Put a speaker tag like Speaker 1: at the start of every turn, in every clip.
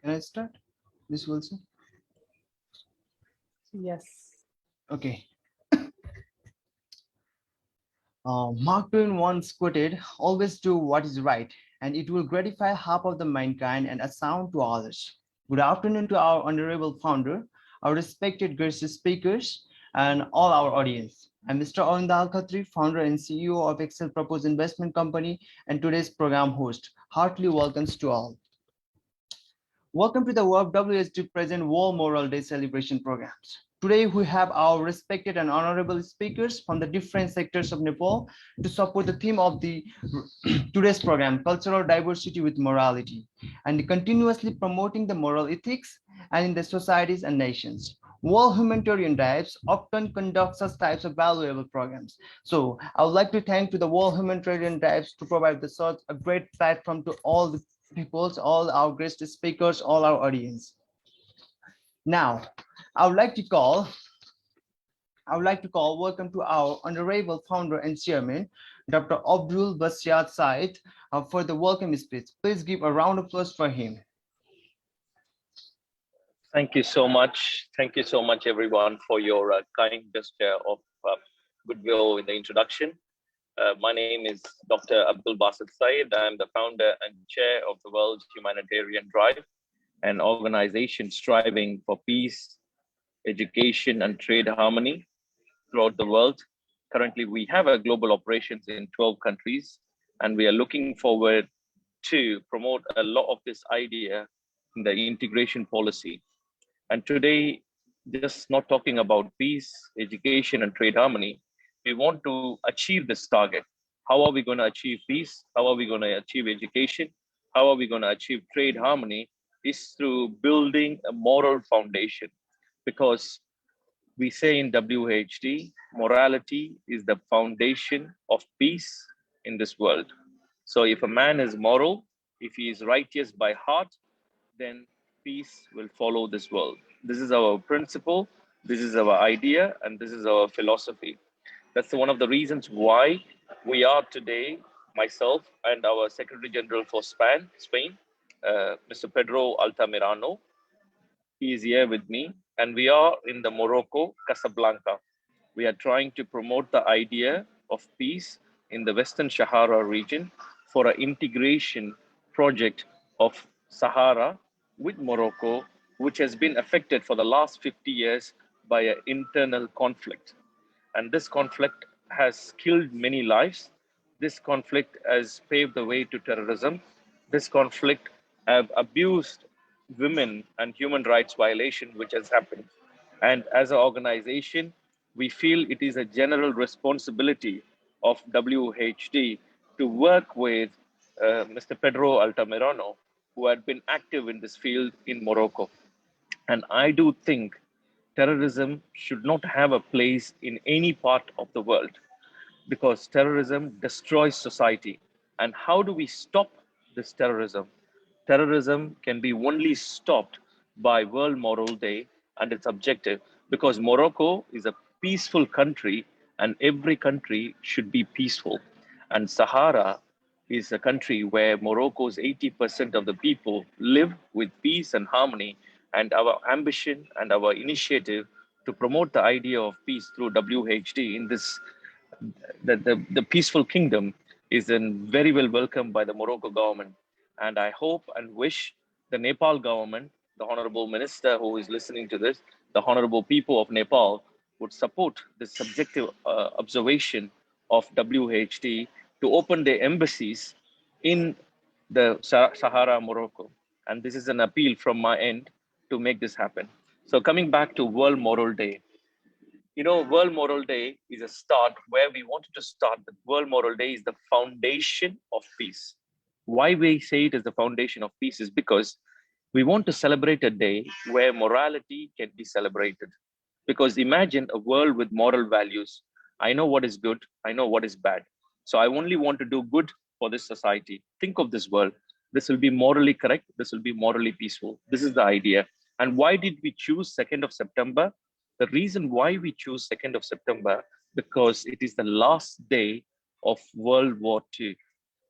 Speaker 1: Can I start, Ms. Wilson?
Speaker 2: Yes.
Speaker 1: Okay. Mark Twain once quoted, "Always do what is right, and it will gratify half of the mankind and a sound to others." Good afternoon to our honorable founder, our respected guest speakers, and all our audience. I'm Mr. Arunda Al-Khatri, founder and CEO of Excel Propose Investment Company, and today's program host. Heartily welcomes to all. Welcome to the WSD present World Moral Day celebration programs. Today we have our respected and honorable speakers from the different sectors of Nepal to support the theme of the today's program, cultural diversity with morality, and continuously promoting the moral ethics and in the societies and nations. World Humanitarian Drives often conduct such types of valuable programs. So I would like to thank to the World Humanitarian Drives to provide the such a great platform to all the peoples, all our guest speakers, all our audience. Now, I would like to call welcome to our honorable founder and chairman, Dr. Abdul Basiat Said, for the welcome speech. Please give a round of applause for him.
Speaker 3: Thank you so much. Thank you so much, everyone, for your kind gesture of goodwill in the introduction. My name is Dr. Abdul Basit Said. I'm the founder and chair of the World Humanitarian Drive, an organization striving for peace, education, and trade harmony throughout the world. Currently, we have a global operations in 12 countries, and we are looking forward to promote a lot of this idea in the integration policy. And today, just not talking about peace, education, and trade harmony, we want to achieve this target. How are we going to achieve peace? How are we going to achieve education? How are we going to achieve trade harmony? Is through building a moral foundation. Because we say in WHD, morality is the foundation of peace in this world. So if a man is moral, if he is righteous by heart, then peace will follow this world. This is our principle, this is our idea, and this is our philosophy. That's one of the reasons why we are today, myself and our Secretary General for Spain, Mr. Pedro Altamirano. He is here with me, and we are in the Morocco, Casablanca. We are trying to promote the idea of peace in the Western Sahara region for an integration project of Sahara with Morocco, which has been affected for the last 50 years by an internal conflict. And this conflict has killed many lives. This conflict has paved the way to terrorism. This conflict have abused women and human rights violation, which has happened. And as an organization, we feel it is a general responsibility of WHD to work with Mr. Pedro Altamirano, who had been active in this field in Morocco. And I do think terrorism should not have a place in any part of the world because terrorism destroys society. And how do we stop this terrorism? Terrorism can be only stopped by World Moral Day and its objective because Morocco is a peaceful country and every country should be peaceful. And Sahara is a country where Morocco's 80% of the people live with peace and harmony. And our ambition and our initiative to promote the idea of peace through WHD in this, the peaceful kingdom is then very well welcomed by the Morocco government. And I hope and wish the Nepal government, the Honorable Minister who is listening to this, the Honorable people of Nepal would support this subjective observation of WHD to open their embassies in the Sahara, Morocco. And this is an appeal from my end to make this happen. So coming back to World Moral Day, you know, World Moral Day is a start where we wanted to start. The World Moral Day is the foundation of peace. Why we say it is the foundation of peace is because we want to celebrate a day where morality can be celebrated. Because imagine a world with moral values. I know what is good, I know what is bad. So I only want to do good for this society. Think of this world. This will be morally correct. This will be morally peaceful. This is the idea. And why did we choose 2nd of September? The reason why we choose 2nd of September, because it is the last day of World War II.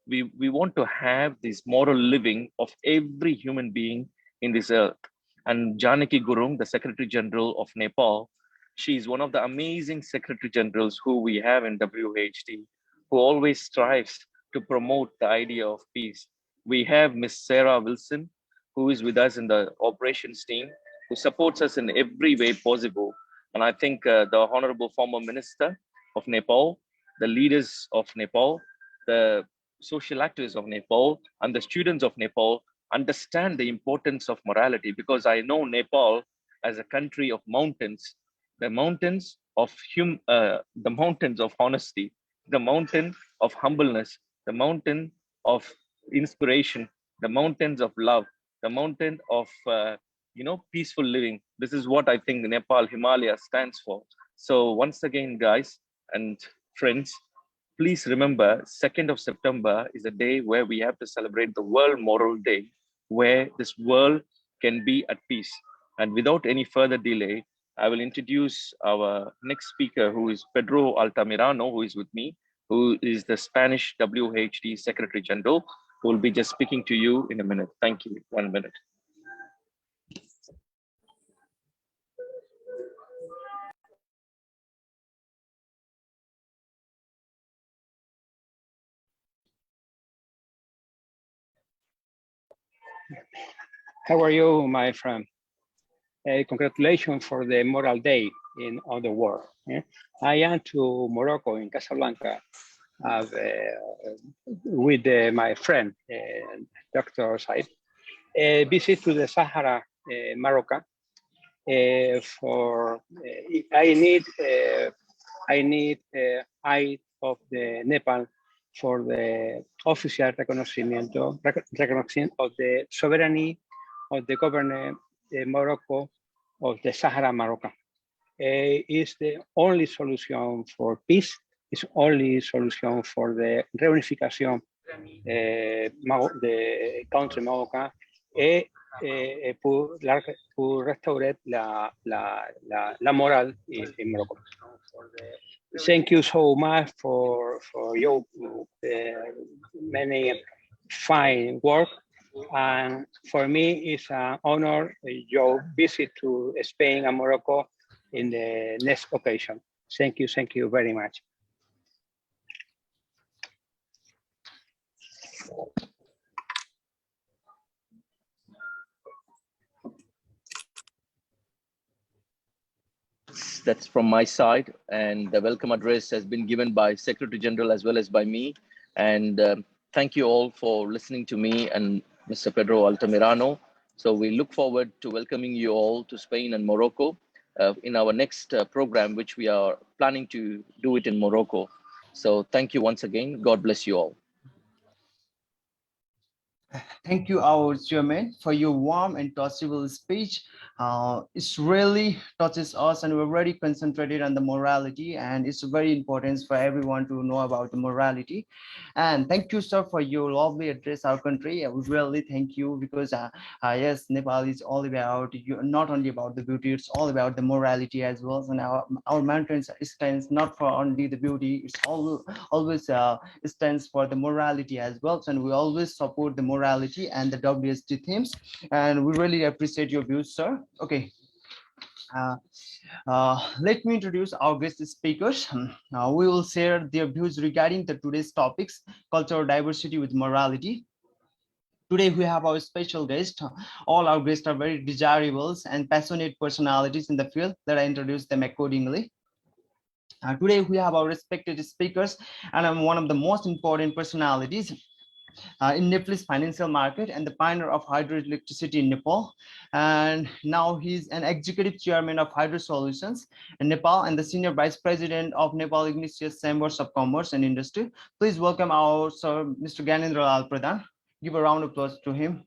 Speaker 3: We want to have this moral living of every human being in this earth. And Janaki Gurung, the Secretary General of Nepal, she is one of the amazing Secretary Generals who we have in WHD, who always strives to promote the idea of peace. We have Miss Sarah Wilson, who is with us in the operations team, who supports us in every way possible. And I think the Honorable former Minister of Nepal, the leaders of Nepal, the social activists of Nepal, and the students of Nepal understand the importance of morality, because I know Nepal as a country of mountains, the mountains of the mountains of honesty, the mountain of humbleness, the mountain of inspiration, the mountains of love, the mountain of peaceful living. This is what I think Nepal Himalaya stands for. So once again, guys and friends, please remember 2nd of September is a day where we have to celebrate the World Moral Day, where this world can be at peace. And without any further delay, I will introduce our next speaker, who is Pedro Altamirano, who is with me, who is the Spanish WHD Secretary General, who will be just speaking to you in a minute. Thank you. 1 minute.
Speaker 2: How are you, my friend? Congratulations for the Moral Day in all the world. I am to Morocco in Casablanca with my friend, Dr. Said, visit to the Sahara, Morocco. I need aid of the Nepal for the official recognition of the sovereignty of the government Morocco of the Sahara Morocco. Is the only solution for peace, is only solution for the reunification the country Morocco pour restaurer la morale in Morocco. Thank you so much for your many fine work. And for me, it's an honor your visit to Spain and Morocco in the next occasion. Thank you very much.
Speaker 3: That's from my side, and the welcome address has been given by Secretary General as well as by me. And thank you all for listening to me and Mr. Pedro Altamirano. So we look forward to welcoming you all to Spain and Morocco in our next program, which we are planning to do it in Morocco. So thank you once again. God bless you all.
Speaker 1: Thank you, our chairman, for your warm and touchable speech. It really touches us, and we're very concentrated on the morality, and it's very important for everyone to know about the morality. And thank you, sir, for your lovely address our country. I would really thank you, because yes, Nepal is all about not only about the beauty, it's all about the morality as well. And our mountains stands not for only the beauty, it's always stands for the morality as well. And we always support the morality and the WST themes, and we really appreciate your views, sir. Okay, let me introduce our guest speakers. We will share their views regarding the today's topics, cultural diversity with morality. Today we have our special guest. All our guests are very desirable and passionate personalities in the field that I introduce them accordingly. Today we have our respected speakers, and I'm one of the most important personalities in Nepal's financial market and the pioneer of hydroelectricity in Nepal. And now he's an executive chairman of Hydro Solutions in Nepal and the senior vice president of Nepal Ignatius Chambers of Commerce and Industry. Please welcome our sir, Mr. Gyanendra Lal Pradhan. Give a round of applause to him.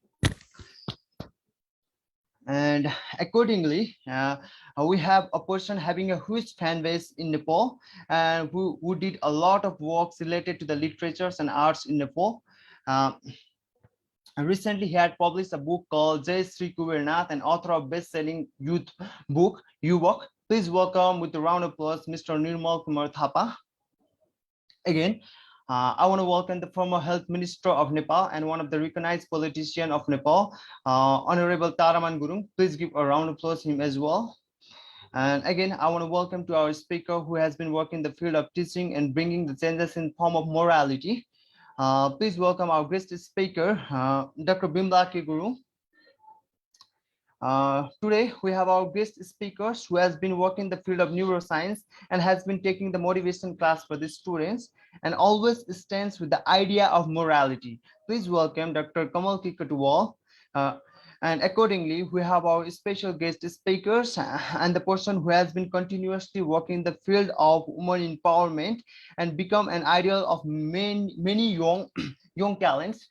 Speaker 1: And accordingly, we have a person having a huge fan base in Nepal, and who did a lot of works related to the literatures and arts in Nepal. Recently, he had published a book called Jai Sri Kubernath, and author of best-selling youth book, Yuvak. Please welcome with a round of applause, Mr. Nirmal Kumar Thapa. Again, I want to welcome the former Health Minister of Nepal and one of the recognized politician of Nepal, Honorable Taraman Gurung. Please give a round of applause to him as well. And again, I want to welcome to our speaker who has been working in the field of teaching and bringing the changes in form of morality. Please welcome our guest speaker, Dr. Bimla K. Guru. Today, we have our guest speakers who has been working in the field of neuroscience and has been taking the motivation class for the students and always stands with the idea of morality. Please welcome Dr. Kamal Kikatuwal. And accordingly, we have our special guest speakers and the person who has been continuously working in the field of women empowerment and become an ideal of many young talents.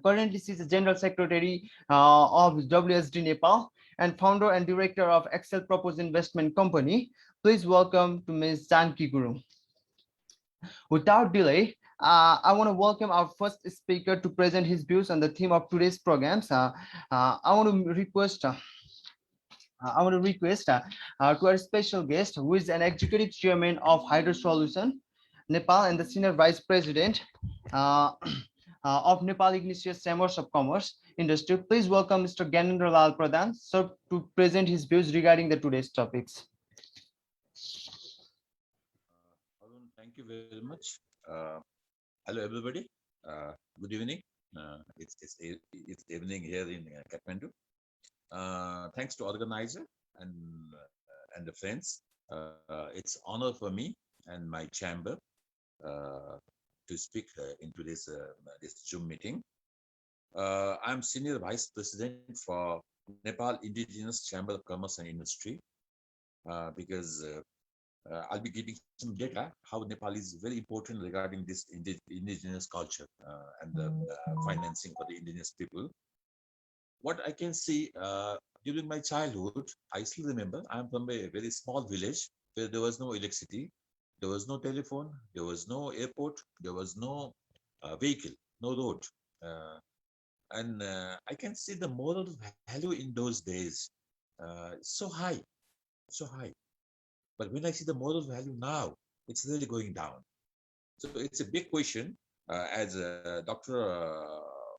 Speaker 1: Currently, she is the General Secretary of WSD Nepal and founder and director of Excel Propose Investment Company. Please welcome to Ms. Janki Guru. Without delay, I want to welcome our first speaker to present his views on the theme of today's programs. I want to request to our special guest, who is an executive chairman of Hydro Solution Nepal and the senior vice president of Nepal Ignatius Chambers of Commerce Industry. Please welcome Mr. Gyanendra Lal Pradhan, sir, to present his views regarding the today's topics.
Speaker 4: Arun, thank you very much. Hello, everybody. Good evening. It's evening here in Kathmandu. Thanks to organizer and the friends. It's honor for me and my chamber to speak into this Zoom meeting. I'm Senior Vice President for Nepal Indigenous Chamber of Commerce and Industry because I'll be giving some data how Nepal is very important regarding this indigenous culture and the financing for the indigenous people. What I can see during my childhood, I still remember I'm from a very small village where there was no electricity, there was no telephone, there was no airport, there was no vehicle, no road. And I can see the moral value in those days so high, so high. But when I see the moral value now, it's really going down. So it's a big question, as Dr.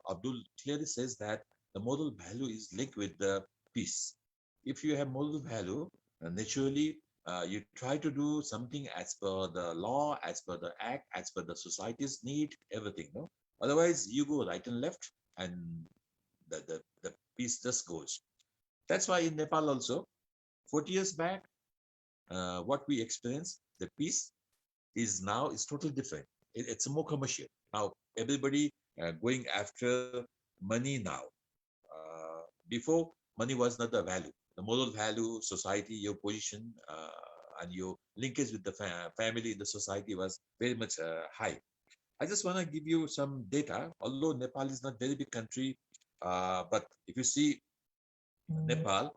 Speaker 4: Abdul clearly says that the moral value is linked with the peace. If you have moral value, naturally, you try to do something as per the law, as per the act, as per the society's need, everything. No? Otherwise, you go right and left, and the peace just goes. That's why in Nepal also, 40 years back, what we experienced, the peace is now is totally different. It's more commercial. Now, everybody going after money now. Before, money was not the value. The moral value, society, your position, and your linkage with the family in the society was very much high. I just want to give you some data. Although Nepal is not a very big country, but if you see Nepal,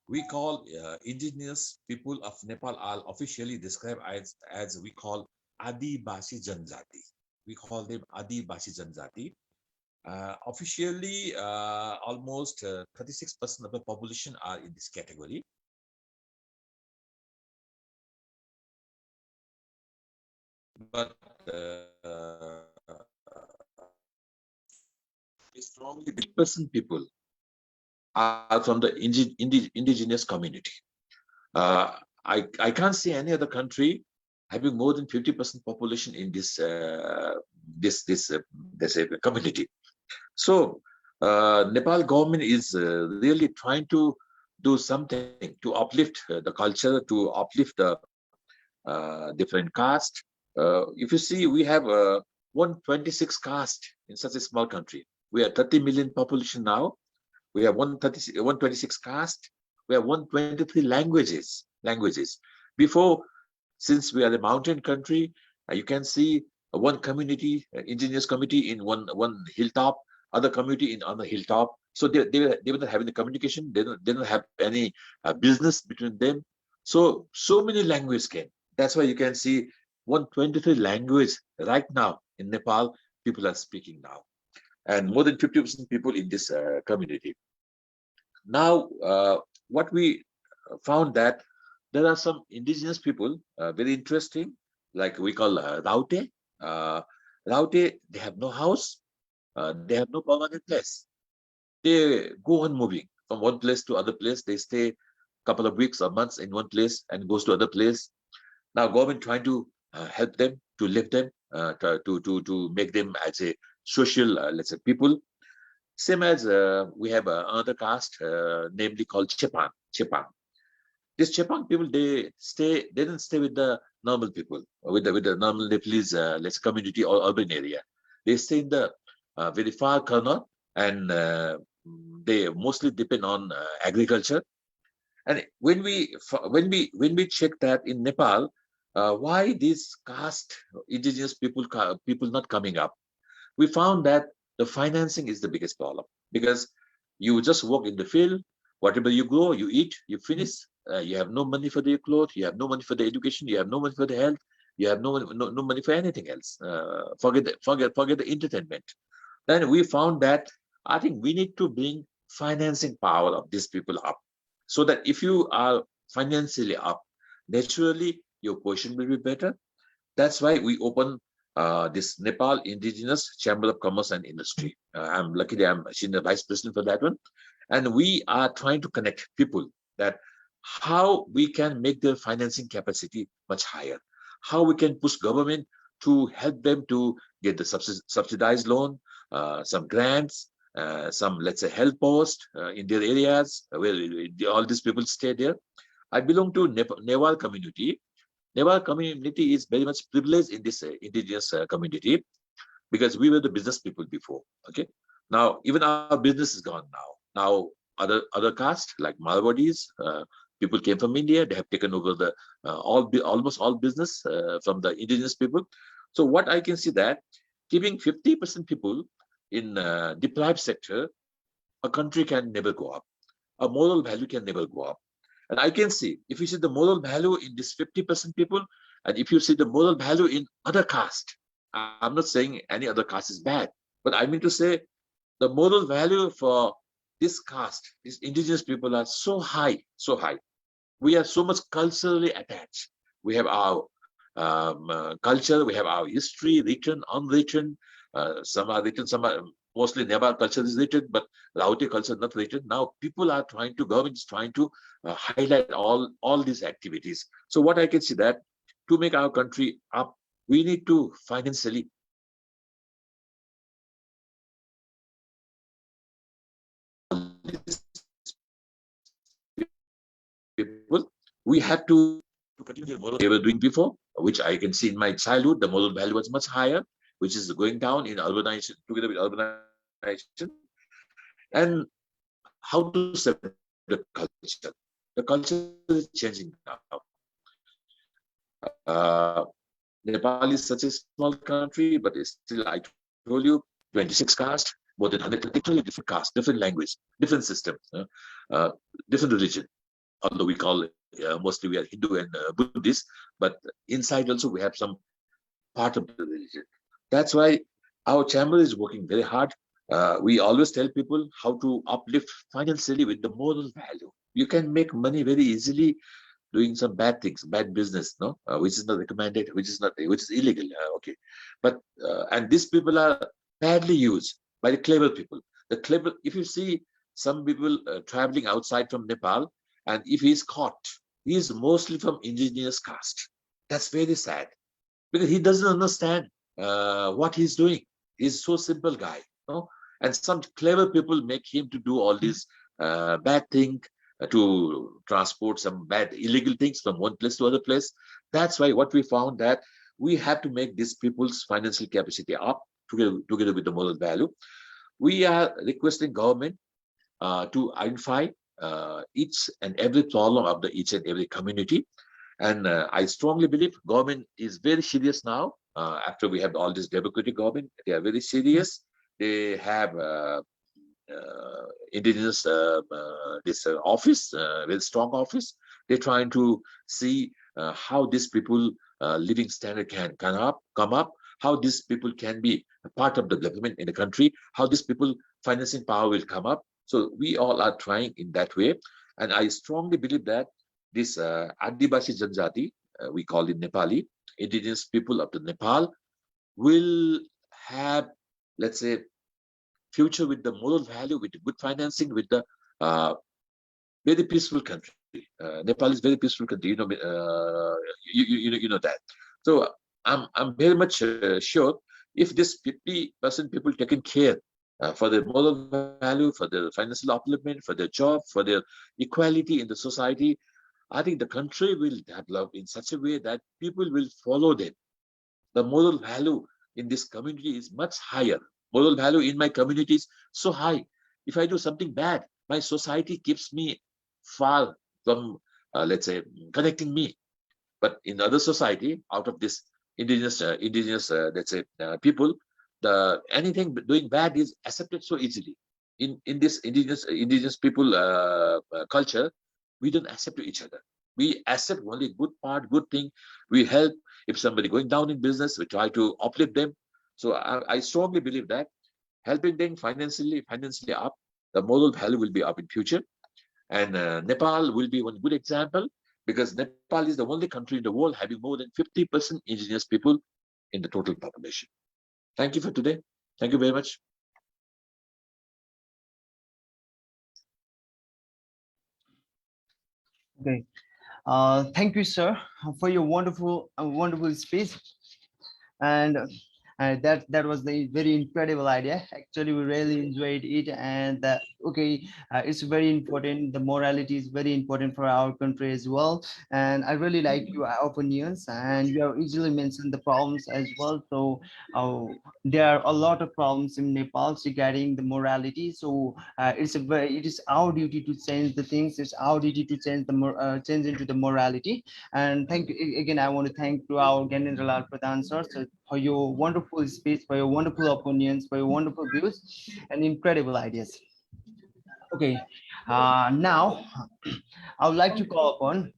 Speaker 4: we call indigenous people of Nepal are officially described as we call Adivasi Janjati. We call them Adivasi Janjati. Officially, almost 36% of the population are in this category. But strongly 50% people are from the indigenous community. I can't see any other country having more than 50% population in this community. So Nepal government is really trying to do something to uplift the culture, to uplift the different caste. If you see, we have 126 caste in such a small country. We are 30 million population now. We have 126 caste. We have 123 languages. Before, since we are a mountain country, you can see one community, indigenous community in one hilltop, other community in other hilltop. So they were not having the communication. They don't have any business between them. So many languages came. That's why you can see 123 language right now in Nepal. People are speaking now, and more than 50% people in this community. Now, what we found that there are some indigenous people, very interesting, like we call Raute. Raute, they have no house, they have no permanent place. They go on moving from one place to other place. They stay a couple of weeks or months in one place and goes to other place. Now government trying to help them, to lift them, to make them as a social, let's say, people. Same as we have another caste, namely called Chepang. Chepang. These Chepang people, they didn't stay with the normal people, with the normal Nepalese, let's say, community or urban area. They stay in the very far corner, and they mostly depend on agriculture. And when we check that in Nepal, why these caste indigenous people not coming up, we found that the financing is the biggest problem, because you just work in the field, whatever you grow, you eat, you finish. You have no money for the clothes, you have no money for the education, you have no money for the health, you have no money for anything else. Forget the entertainment. Then we found that I think we need to bring financing power of these people up, so that if you are financially up, naturally your position will be better. That's why we open this Nepal Indigenous Chamber of Commerce and Industry. I'm senior vice president for that one, and we are trying to connect people that how we can make their financing capacity much higher, how we can push government to help them to get the subsidized loan, some grants, some, let's say, health post in their areas where all these people stay there. I belong to Newar community. Newar community is very much privileged in this indigenous community, because we were the business people before. Okay, now even our business is gone now. Now other caste like Marwadis, people came from India. They have taken over the almost all business from the indigenous people. So what I can see that keeping 50% people in deprived sector, a country can never go up. A moral value can never go up. And I can see, if you see the moral value in this 50% people, and if you see the moral value in other caste, I'm not saying any other caste is bad, but I mean to say the moral value for this caste, these indigenous people are so high, so high. We are so much culturally attached. We have our culture, we have our history, written, unwritten. Some are written, some are mostly Nepal culture is written, but Raute culture not written. Now people are trying to, government is trying to highlight all these activities. So what I can see that to make our country up, we need to financially people, we have to continue the model they were doing before, which I can see in my childhood, the moral value was much higher, which is going down in urbanization, together with urbanization. And how to separate the culture. The culture is changing now. Nepal is such a small country, but it's still, I told you, 26 caste, more than 100, literally different caste, different language, different system, different religion. Although we call mostly we are Hindu and Buddhist, but inside also we have some part of the religion. That's why our chamber is working very hard. We always tell people how to uplift financially with the moral value. You can make money very easily doing some bad things, bad business, no, which is not recommended, which is illegal. Okay, but and these people are badly used by the clever people. The clever, if you see some people traveling outside from Nepal, and if he is caught, he is mostly from indigenous caste. That's very sad, because he doesn't understand what he's doing. He's so simple guy, no? And some clever people make him to do all these bad thing, to transport some bad illegal things from one place to other place. That's why what we found that we have to make these people's financial capacity up together with the moral value. We are requesting government to identify each and every problem of each and every community. And I strongly believe government is very serious now. After we have all this democratic government, they are very serious. They have indigenous this office, very strong office. They're trying to see how these people living standard can come up, how these people can be a part of the development in the country, how these people financing power will come up. So we all are trying in that way. And I strongly believe that this Adivasi Janjati, we call it Nepali, indigenous people of the Nepal, will have, let's say, future with the moral value, with good financing, with the very peaceful country. Nepal is very peaceful country. You know that. So I'm very much sure if this 50% people taken care for their moral value, for their financial upliftment, for their job, for their equality in the society, I think the country will develop in such a way that people will follow them. The moral value in this community is much higher. Moral value in my community is so high. If I do something bad, my society keeps me far from, let's say, connecting me. But in other society, out of this indigenous, let's say, people, anything doing bad is accepted so easily. In this indigenous people culture, we don't accept each other. We accept only good part, good thing. We help. If somebody going down in business, we try to uplift them. So I strongly believe that helping them financially up, the moral value will be up in future. And Nepal will be one good example, because Nepal is the only country in the world having more than 50% indigenous people in the total population. Thank you for today. Thank you very much.
Speaker 1: Okay. Thank you, sir, for your wonderful speech. And that was the very incredible idea. Actually, we really enjoyed it. And it's very important. The morality is very important for our country as well. And I really like your opinions. And you have easily mentioned the problems as well. So there are a lot of problems in Nepal regarding the morality. So it is our duty to change the things. It's our duty to change change into the morality. And thank you again. I want to thank to our Gyanendra Lal Pradhan sir for your wonderful speech, for your wonderful opinions, for your wonderful views and incredible ideas. Okay, now I would like to call upon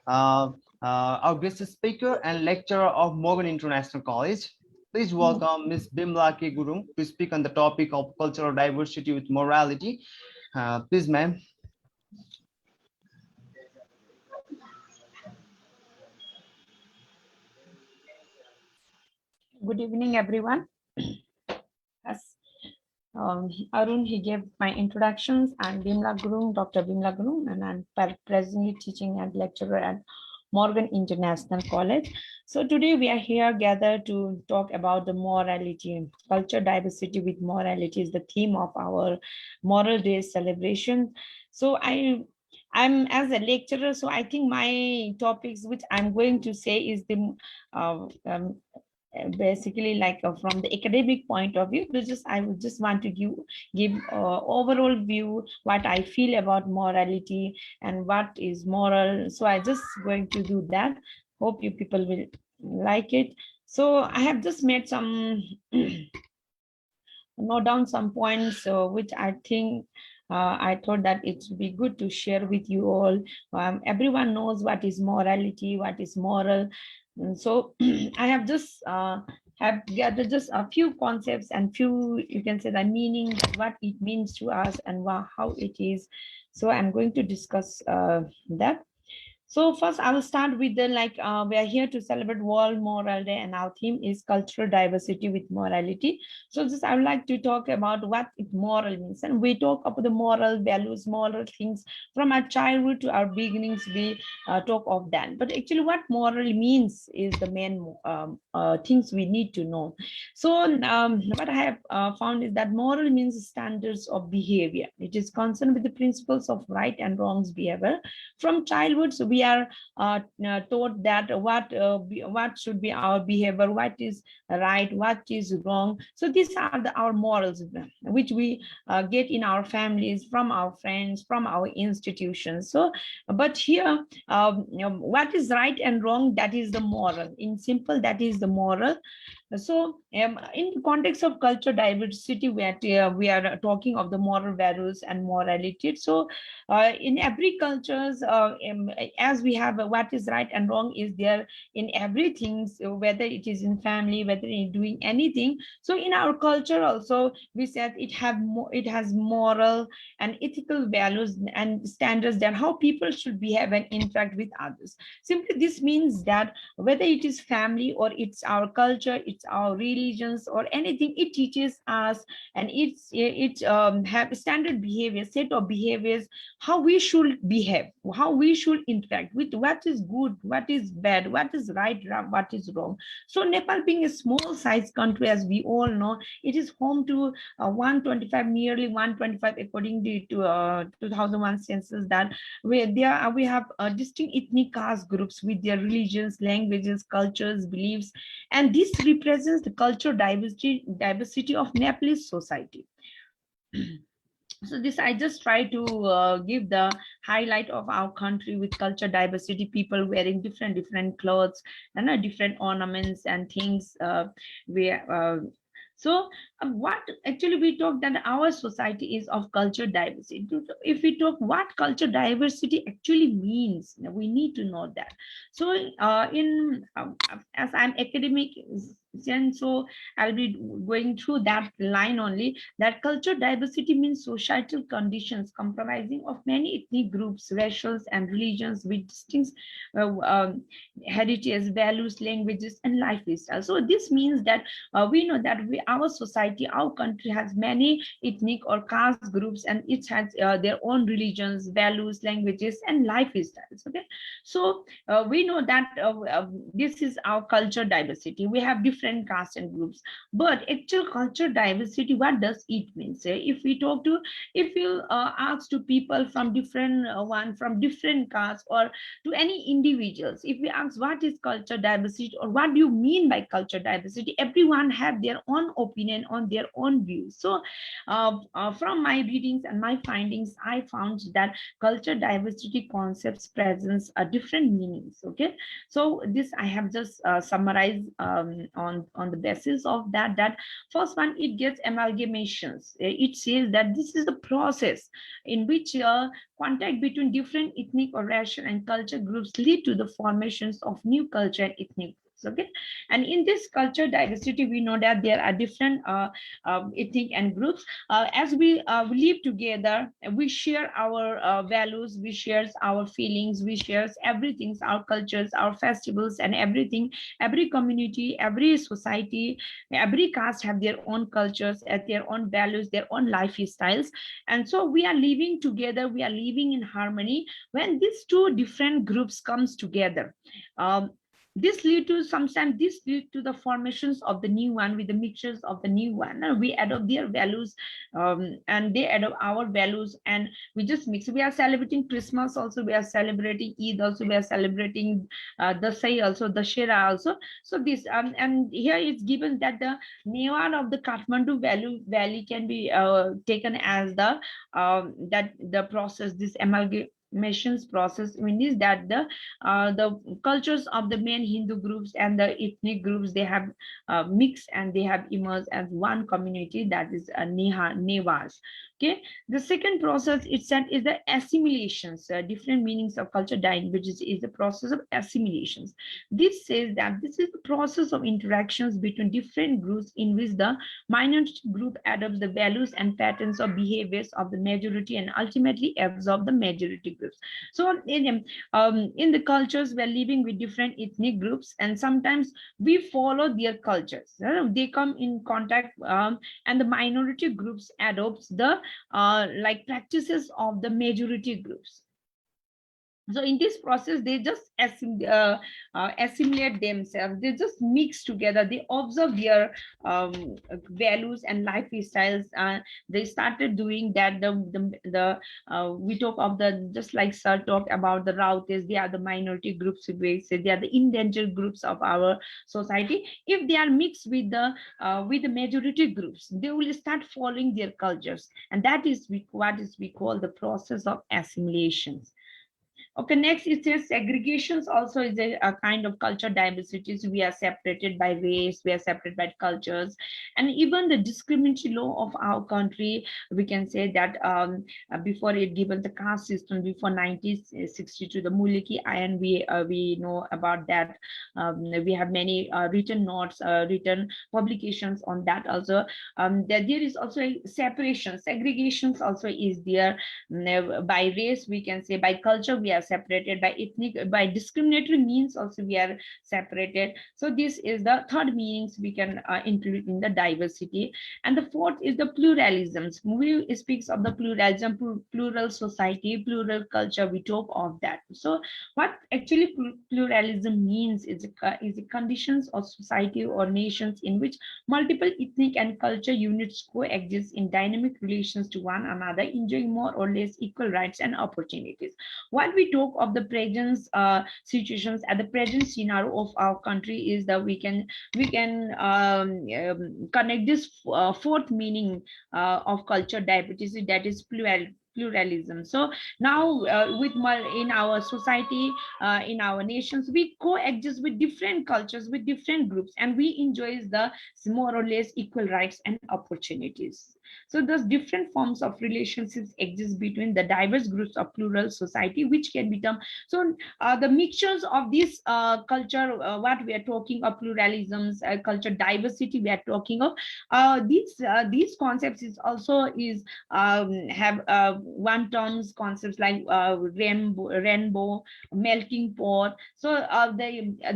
Speaker 1: our guest speaker and lecturer of Morgan International College. Please welcome Ms. Bimla K. Gurung to speak on the topic of cultural diversity with morality. Please, ma'am.
Speaker 5: Good evening, everyone. As Arun, he gave my introductions. I'm Bimla Gurung, Dr. Bimla Gurung, and I'm presently teaching and lecturer at Morgan International College. So today we are here gathered to talk about the morality. Culture diversity with morality is the theme of our Moral Day celebration. So I'm as a lecturer, so I think my topics which I'm going to say is the basically like from the academic point of view. I would just want to give overall view what I feel about morality and what is moral. So I just going to do that. Hope you people will like it. So I have just made some note down some points which I think I thought that it would be good to share with you all. Everyone knows what is morality, what is moral. And so I have just have gathered just a few concepts and few, you can say, the meaning, what it means to us and how it is. So I'm going to discuss that. So first I will start with the we are here to celebrate World Moral Day and our theme is cultural diversity with morality. So just I would like to talk about what moral means, and we talk about the moral values, moral things from our childhood to our beginnings. We talk of that, but actually what moral means is the main things we need to know. So what I have found is that moral means standards of behavior. It is concerned with the principles of right and wrongs behavior. From childhood, so we are taught that what should be our behavior, what is right, what is wrong. So these are our morals, which we get in our families, from our friends, from our institutions. So, but here, what is right and wrong, that is the moral. In simple, that is the moral. So, in the context of culture diversity, we are talking of the moral values and morality. So, in every cultures, as we have what is right and wrong is there in everything, so whether it is in family, whether in doing anything. So, in our culture also, we said it has moral and ethical values and standards that how people should behave and interact with others. Simply, this means that whether it is family or it's our culture, it's our religions or anything, it teaches us, and it have standard behavior, set of behaviors, how we should behave, how we should interact with what is good, what is bad, what is right, what is wrong. So Nepal being a small size country, as we all know, it is home to 125, nearly 125 according to 2001 census, that we have distinct ethnic caste groups with their religions, languages, cultures, beliefs, and this represents the cultural diversity of Nepalese society. So this I just try to give the highlight of our country with culture diversity, people wearing different clothes and different ornaments and things. So what actually we talk that our society is of culture diversity. If we talk what culture diversity actually means, we need to know that. So in as I'm academic, and so I'll be going through that line only, that culture diversity means societal conditions comprising of many ethnic groups, racials and religions with distinct heritage, values, languages, and lifestyle. So this means that we know that our society, our country has many ethnic or caste groups, and it has their own religions, values, languages, and lifestyles. Okay, so we know that this is our culture diversity. We have different castes and groups, but actual culture diversity, what does it mean? Say, if you ask to people from different castes, or to any individuals, if we ask what is culture diversity or what do you mean by culture diversity, everyone have their own opinion on their own views. So from my readings and my findings, I found that culture diversity concepts presents a different meanings. Okay, so this I have just summarized on the basis of that first one, it gets amalgamations. It says that this is the process in which contact between different ethnic or racial and culture groups lead to the formations of new culture and ethnic groups. Okay, and in this culture diversity, we know that there are different ethnic and groups. As we live together, we share our values, we share our feelings, we share everything, our cultures, our festivals, and everything. Every community, every society, every caste have their own cultures, their own values, their own lifestyles, and so we are living together, we are living in harmony. When these two different groups comes together, this lead to sometimes this lead to the formations of the new one, with the mixtures of the new one, and we adopt their values, and they adopt our values, and we just mix. We are celebrating Christmas also, we are celebrating Eid also, we are celebrating Dasai also, Dashera also. So this and here it's given that the Newar of the Kathmandu valley can be taken as the that the process, this amalgamations process means that the cultures of the main Hindu groups and the ethnic groups, they have mixed and they have emerged as one community, that is Nevas. Okay, the second process it said is the assimilations. Different meanings of culture languages is the process of assimilations. This says that this is the process of interactions between different groups in which the minority group adopts the values and patterns of behaviors of the majority and ultimately absorb the majority groups. So in the cultures, we're living with different ethnic groups, and sometimes we follow their cultures. They come in contact, and the minority groups adopts the like practices of the majority groups. So in this process, they just assimilate themselves, they just mix together, they observe their values and lifestyles. They started doing that. We talk of the, just like sir talked about the Rautes, they are the minority groups, we say they are the endangered groups of our society. If they are mixed with the majority groups, they will start following their cultures, and that is what is we call the process of assimilations. Okay, next it says segregations also is a kind of culture diversities. We are separated by race, we are separated by cultures, and even the discriminatory law of our country. We can say that before it given the caste system before 1962, the Muliki Iron, we know about that. We have many written notes, written publications on that also. There is also a separation, segregations also is there. By race we can say, by culture we are separated, by ethnic, by discriminatory means also we are separated. So this is the third meanings we can include in the diversity. And the fourth is the pluralisms. We speaks of the pluralism, plural society, plural culture, we talk of that. So what actually pluralism means is a conditions of society or nations in which multiple ethnic and culture units coexist in dynamic relations to one another, enjoying more or less equal rights and opportunities. What we talk of the present situations at the present scenario of our country is that we can connect this fourth meaning of culture diversity, that is pluralism. So now in our society, in our nations, we coexist with different cultures, with different groups, and we enjoy the more or less equal rights and opportunities. So those different forms of relationships exist between the diverse groups of plural society, which can become, so the mixtures of this culture, what we are talking of pluralisms, culture diversity we are talking of, these concepts is also is have one terms concepts like rainbow, melting pot. So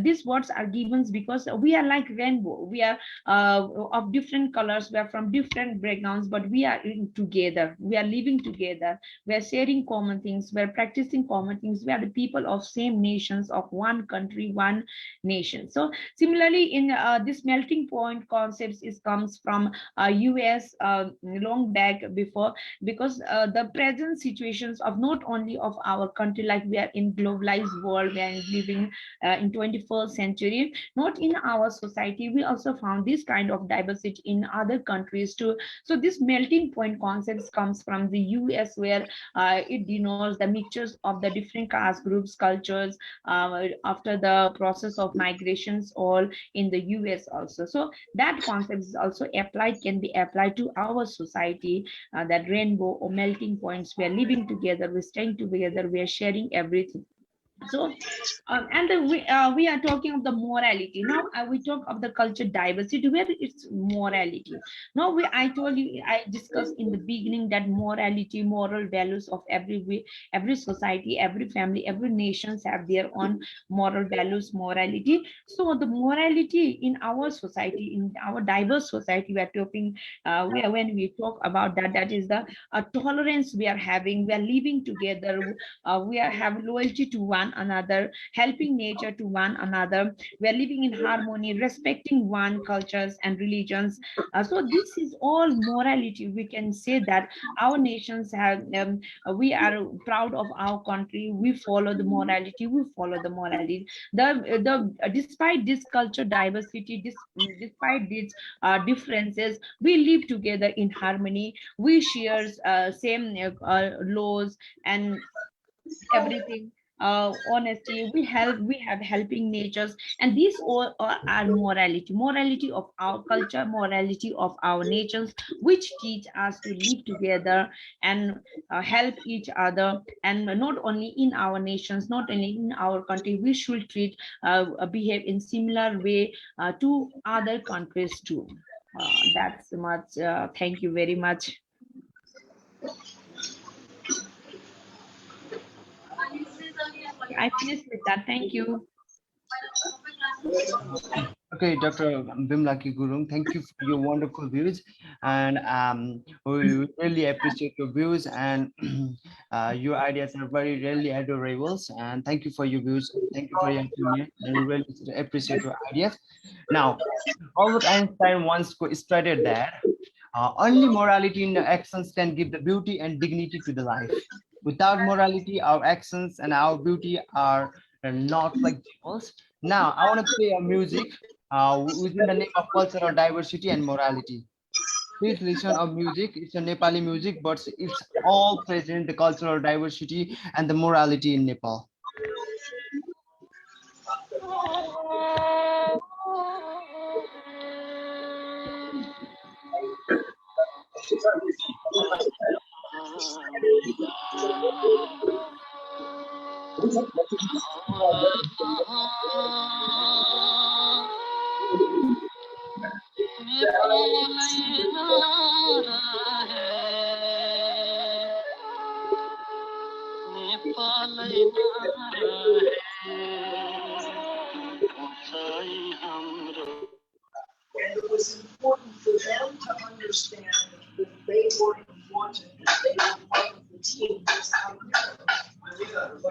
Speaker 5: these words are given because we are like rainbow, we are of different colors, we are from different backgrounds, but we are together, we are living together, we are sharing common things, we are practicing common things, we are the people of same nations, of one country, one nation. So similarly in this melting point concepts is comes from US long back before, because the present situations of not only of our country, like we are in globalized world, we are living in 21st century, not in our society, we also found this kind of diversity in other countries too. So this melting point concepts comes from the US, where it denotes the mixtures of the different caste groups, cultures, after the process of migrations all in the US also. So that concept is also applied, can be applied to our society, that rainbow or melting points, we are living together, we're staying together, we are sharing everything. So and then we are talking of the morality now. We talk of the culture diversity, where it's morality. Now I told you, I discussed in the beginning that morality, moral values of every society, every family, every nations have their own moral values, morality. So the morality in our society, in our diverse society, we are talking when we talk about that, that is the tolerance we are having, we are living together, we are have loyalty to one another, helping nature to one another, we are living in harmony, respecting one cultures and religions. So this is all morality. We can say that our nations have we are proud of our country, we follow the morality, we follow the morality. The despite this culture diversity, despite these differences, we live together in harmony, we share same laws and everything, honesty, we have helping natures, and these all are morality of our culture, morality of our nations, which teach us to live together and help each other. And not only in our nations, not only in our country, we should treat behave in similar way to other countries too. That's much. Thank you very much. I finished with that. Thank you.
Speaker 1: Okay, Dr. Bimlaki Gurung, thank you for your wonderful views, and we really appreciate your views, and your ideas are very really adorable. And thank you for your views. Thank you for your opinion, and we really appreciate your ideas. Now, Albert Einstein once stated that only morality in the actions can give the beauty and dignity to the life. Without morality, our actions and our beauty are not like jewels. Now, I want to play a music within the name of cultural diversity and morality. Please listen of music. It's a Nepali music, but it's all present the cultural diversity and the morality in Nepal.
Speaker 6: And it was important for them to understand that they were important, they were part of the team.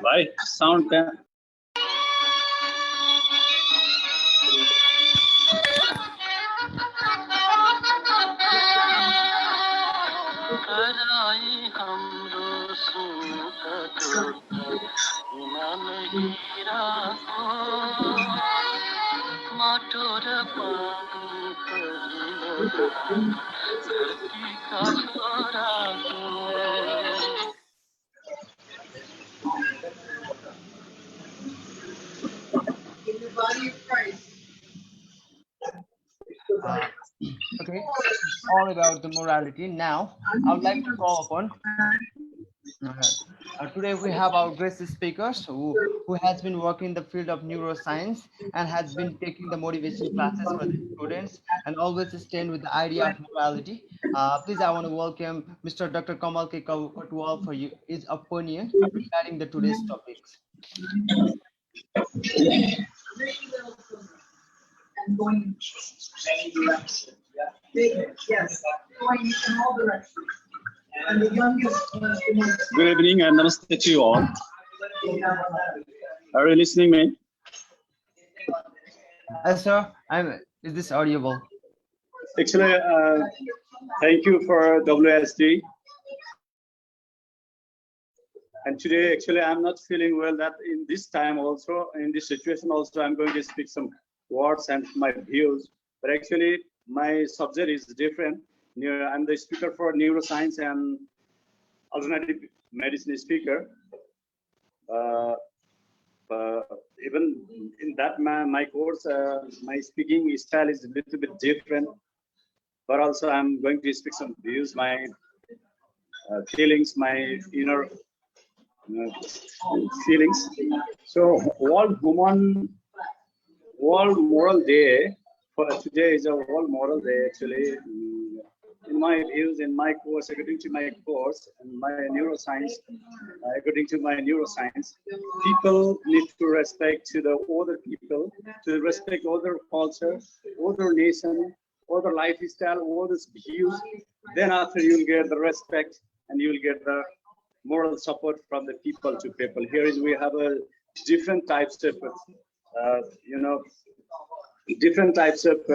Speaker 7: Right, sound can.
Speaker 6: In the body of Christ.
Speaker 1: Okay, all about the morality. Now, I would like to call upon. Today we have our guest speakers who has been working in the field of neuroscience and has been taking the motivation classes for the students and always stand with the idea of morality. Please, I want to welcome Mr. Dr. Kamal K. Kotwal for you, his opinion regarding the today's topics.
Speaker 6: And going in any direction. Yes, going in all directions. And the youngest was the one.
Speaker 7: Good evening and namaste to you all. Are you listening, me?
Speaker 1: Sir, is this audible?
Speaker 7: Actually, thank you for WSD. And today, actually, I'm not feeling well. That in this time also, in this situation also, I'm going to speak some words and my views. But actually, my subject is different. I'm the speaker for neuroscience and alternative medicine speaker. Even in that my course, my speaking style is a little bit different. But also, I'm going to speak some views, my feelings, my inner feelings. So, World Moral Day for today is a World Moral Day. Actually, in my views, in my course, according to my course and my neuroscience, according to my neuroscience, people need to respect to the other people, to respect other culture, other nation, other lifestyle, other views. Then after you'll get the respect and you'll get the moral support from the people to people. Here is we have a different types of, different types of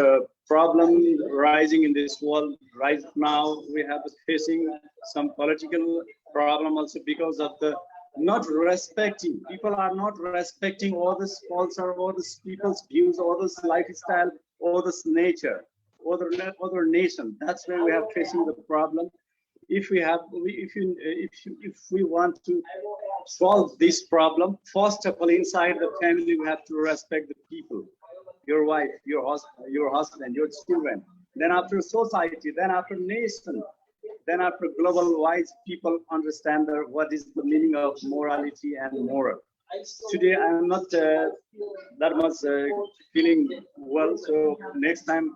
Speaker 7: problem rising in this world. Right now, we have facing some political problem also because of the not respecting. People are not respecting others' culture, others' people's views, others' lifestyle, others' nature, other nation. That's where we are facing the problem. If we want to solve this problem, first of all, inside the family, we have to respect the people, your wife, your husband, your children. Then after society, then after nation, then after global wise, people understand what is the meaning of morality and moral. Today, I'm not that much feeling well, so next time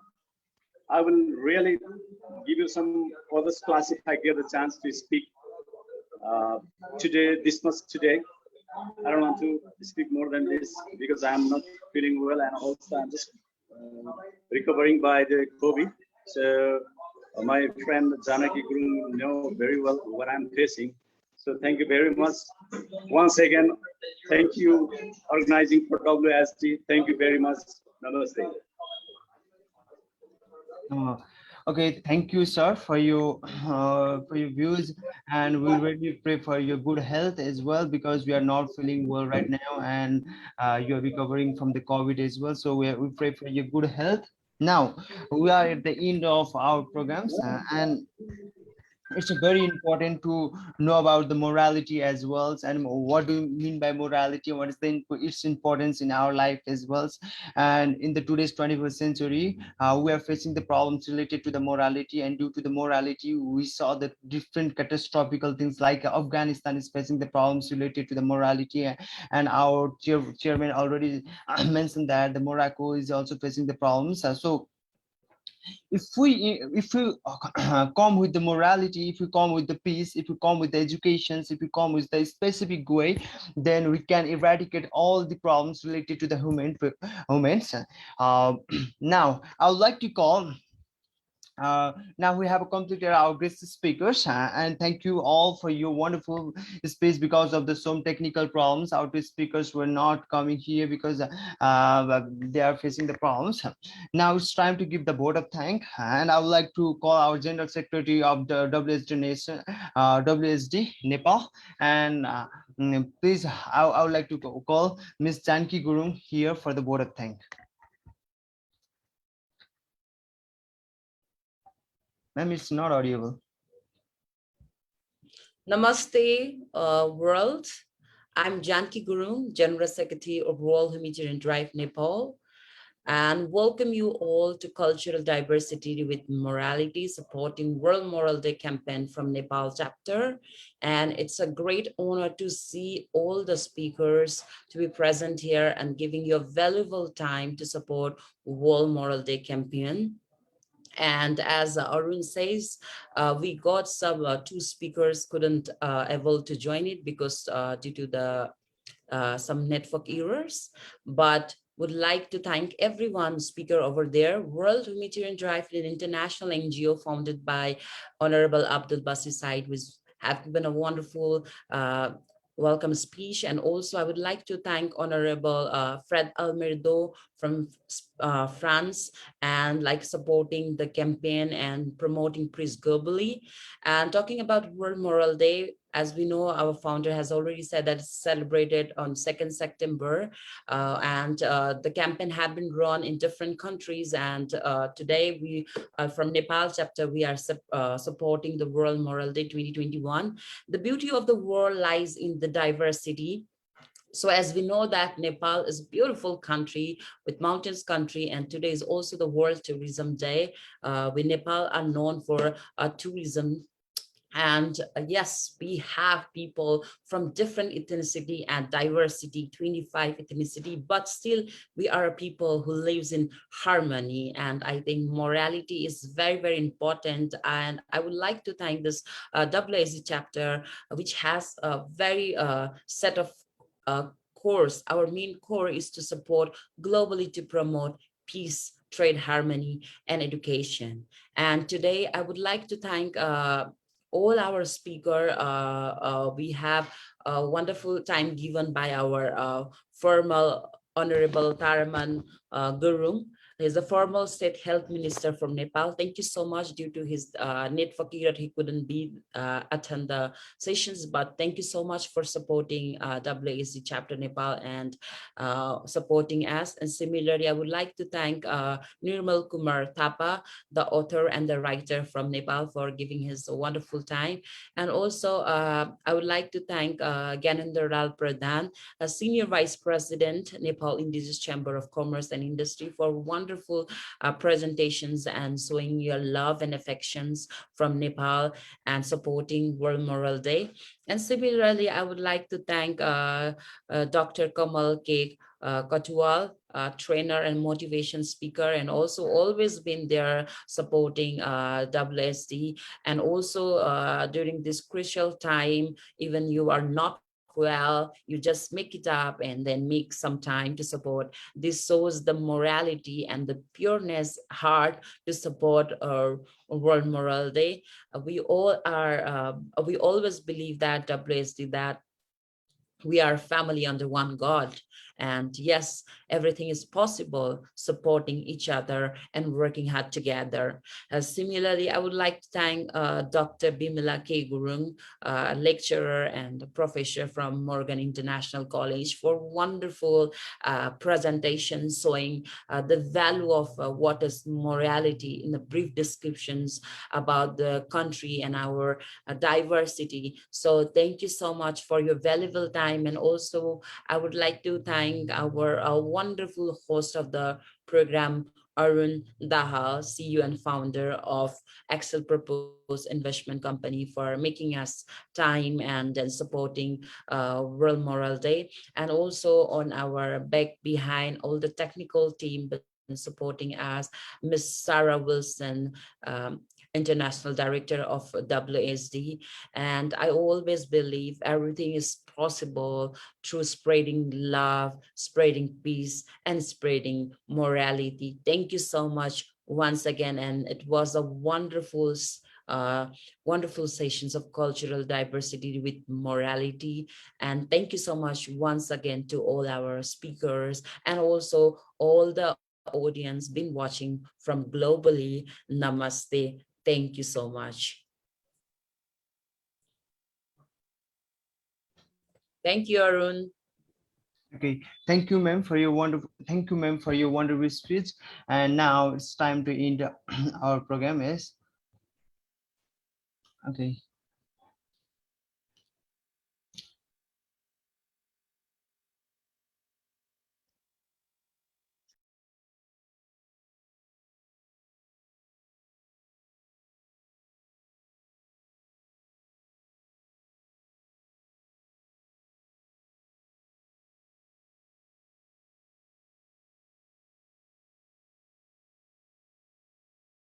Speaker 7: I will really give you some other class if I get a chance to speak today, this much today. I don't want to speak more than this because I'm not feeling well and also I'm just recovering by the COVID. So my friend Janaki Guru know very well what I'm facing. So thank you very much. Once again, thank you organizing for WSD. Thank you very much. Namaste.
Speaker 1: Okay, thank you, sir, for your views, and we really pray for your good health as well because we are not feeling well right now, and you are recovering from the COVID as well. So we pray for your good health. Now we are at the end of our programs, and it's very important to know about the morality as well, and what do you mean by morality, what is its importance in our life as well. And in the today's 21st century, we are facing the problems related to the morality, and due to the morality we saw the different catastrophic things, like Afghanistan is facing the problems related to the morality, and our chairman already mentioned that the Morocco is also facing the problems. So if we come with the morality, if we come with the peace, if we come with the educations, if we come with the specific way, then we can eradicate all the problems related to the humans. Now I would like to call, now we have completed our guest speakers, and thank you all for your wonderful speech. Because of the some technical problems, our two speakers were not coming here because they are facing the problems. Now it's time to give the vote of thank, and I would like to call our General Secretary of the WSD Nation, WSD Nepal, and please, I would like to call Ms. Janki Gurung here for the vote of thank. Ma'am, it's not audible.
Speaker 8: Namaste, world. I'm Janki Gurung, General Secretary of World Humanitarian Drive, Nepal, and welcome you all to Cultural Diversity with Morality, supporting World Moral Day campaign from Nepal chapter. And it's a great honor to see all the speakers to be present here and giving you a valuable time to support World Moral Day campaign. And as Arun says, we got some two speakers couldn't able to join it because due to the some network errors, but would like to thank everyone speaker over there. World Humanitarian Drive, an international NGO founded by Honorable Abdul Basit Said, which have given a wonderful welcome speech. And also I would like to thank Honorable Fred Almerdo from France, and like supporting the campaign and promoting peace globally. And talking about World Moral Day, as we know, our founder has already said that it's celebrated on 2nd September, and the campaign had been run in different countries. And today we, from Nepal chapter, we are supporting the World Moral Day 2021. The beauty of the world lies in the diversity. So as we know that Nepal is a beautiful country with mountains country, and today is also the World Tourism Day. We Nepal are known for tourism. And yes, we have people from different ethnicity and diversity, 25 ethnicity, but still we are a people who lives in harmony. And I think morality is very, very important. And I would like to thank this WSD chapter, which has a very set of course. Our main core is to support globally to promote peace, trade, harmony, and education. And today I would like to thank all our speaker. We have a wonderful time given by our formal Honorable Taraman Gurung. He's the former state health minister from Nepal. Thank you so much. Due to his network error, he couldn't be attend the sessions, but thank you so much for supporting WSD chapter Nepal and supporting us. And similarly, I would like to thank Nirmal Kumar Thapa, the author and the writer from Nepal, for giving his wonderful time. And also, I would like to thank Gyanendra Lal Pradhan, a senior vice president, Nepal Indigenous Chamber of Commerce and Industry, for wonderful presentations and showing your love and affections from Nepal and supporting World Moral Day. And similarly, I would like to thank Dr. Kamal K. Katual, trainer and motivation speaker, and also always been there supporting WSD. And also during this crucial time, even you are not well, you just make it up and then make some time to support. This shows the morality and the pureness heart to support our World Moral Day. We all are, we always believe that WSD, that we are family under one God. And yes, everything is possible, supporting each other and working hard together. Similarly, I would like to thank Dr. Bimala K. Gurung, lecturer and professor from Morgan International College, for wonderful presentation showing the value of what is morality in the brief descriptions about the country and our diversity. So thank you so much for your valuable time. And also I would like to thank our wonderful host of the program, Arun Daha, CEO and founder of Excel Propose Investment Company, for making us time and supporting World Moral Day. And also on our back behind all the technical team supporting us, Miss Sarah Wilson, International Director of WSD. And I always believe everything is possible through spreading love, spreading peace, and spreading morality. Thank you so much once again. And it was a wonderful wonderful sessions of cultural diversity with morality. And thank you so much once again to all our speakers and also all the audience been watching from globally. Namaste. Thank you so much. Thank you, Arun.
Speaker 1: Okay, thank you, ma'am, for your wonderful speech. And now it's time to end our program. Okay.